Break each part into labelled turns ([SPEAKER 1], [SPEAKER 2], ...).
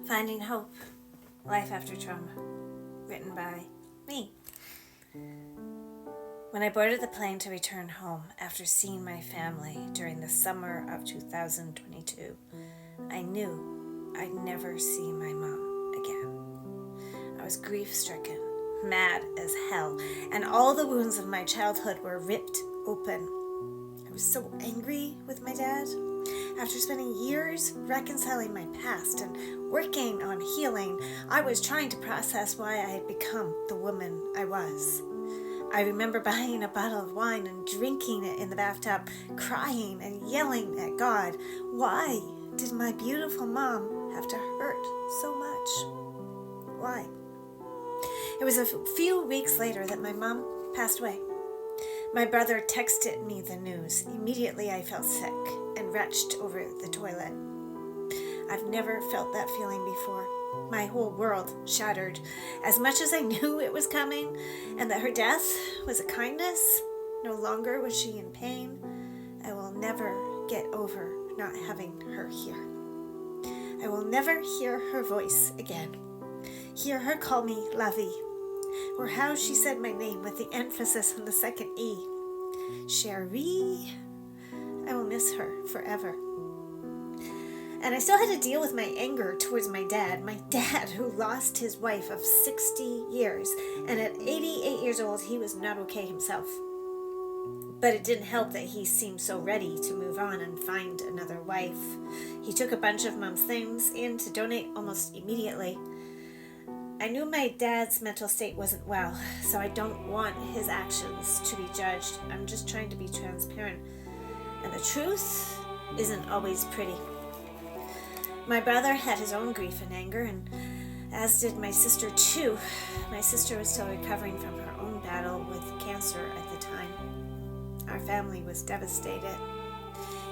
[SPEAKER 1] Finding Hope, Life After Trauma, written by me. When I boarded the plane to return home after seeing my family during the summer of 2022, I knew I'd never see my mom again. I was grief-stricken, mad as hell, and all the wounds of my childhood were ripped open. I was so angry with my dad. After spending years reconciling my past and working on healing, I was trying to process why I had become the woman I was. I remember buying a bottle of wine and drinking it in the bathtub, crying and yelling at God. Why did my beautiful mom have to hurt so much? Why? It was a few weeks later that my mom passed away. My brother texted me the news. Immediately I felt sick and retched over the toilet. I've never felt that feeling before. My whole world shattered. As much as I knew it was coming and that her death was a kindness, no longer was she in pain. I will never get over not having her here. I will never hear her voice again. Hear her call me Lovey, or how she said my name with the emphasis on the second E. Cherie. I will miss her forever. And I still had to deal with my anger towards my dad who lost his wife of 60 years, and at 88 years old, he was not okay himself. But it didn't help that he seemed so ready to move on and find another wife. He took a bunch of mom's things in to donate almost immediately. I knew my dad's mental state wasn't well, so I don't want his actions to be judged. I'm just trying to be transparent. And the truth isn't always pretty. My brother had his own grief and anger, and as did my sister too. My sister was still recovering from her own battle with cancer at the time. Our family was devastated.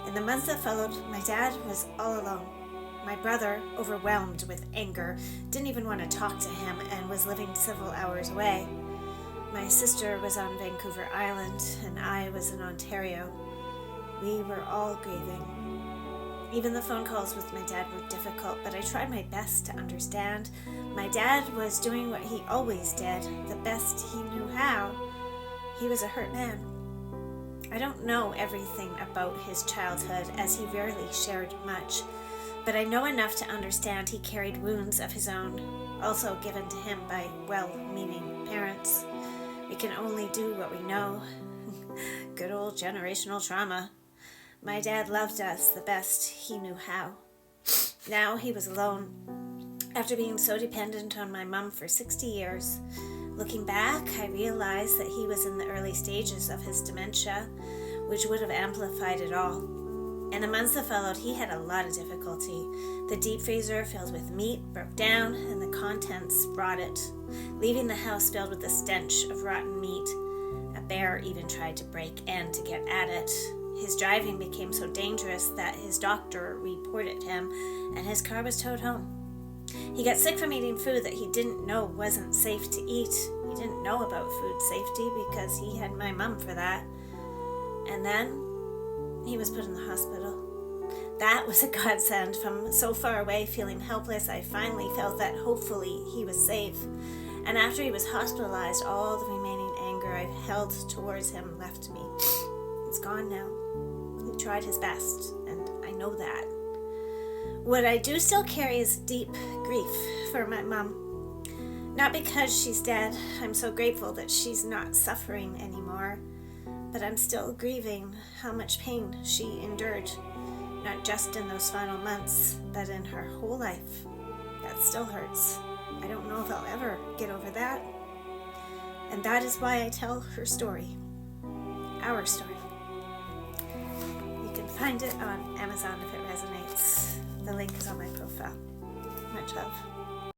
[SPEAKER 1] In the months that followed, my dad was all alone. My brother, overwhelmed with anger, didn't even want to talk to him and was living several hours away. My sister was on Vancouver Island, and I was in Ontario. We were all grieving. Even the phone calls with my dad were difficult, but I tried my best to understand. My dad was doing what he always did, the best he knew how. He was a hurt man. I don't know everything about his childhood, as he rarely shared much, but I know enough to understand he carried wounds of his own, also given to him by well-meaning parents. We can only do what we know. Good old generational trauma. My dad loved us the best he knew how. Now he was alone. After being so dependent on my mom for 60 years, looking back, I realized that he was in the early stages of his dementia, which would have amplified it all. In the months that followed, he had a lot of difficulty. The deep freezer filled with meat broke down, and the contents rotted, leaving the house filled with the stench of rotten meat. A bear even tried to break in to get at it. His driving became so dangerous that his doctor reported him, and his car was towed home. He got sick from eating food that he didn't know wasn't safe to eat. He didn't know about food safety because he had my mom for that. And then he was put in the hospital. That was a godsend. From so far away, feeling helpless, I finally felt that hopefully he was safe. And after he was hospitalized, all the remaining anger I've held towards him left me. It's gone now. He tried his best, and I know that. What I do still carry is deep grief for my mom. Not because she's dead. I'm so grateful that she's not suffering anymore. But I'm still grieving how much pain she endured, not just in those final months, but in her whole life. That still hurts. I don't know if I'll ever get over that. And that is why I tell her story, our story. You can find it on Amazon if it resonates. The link is on my profile. Much love.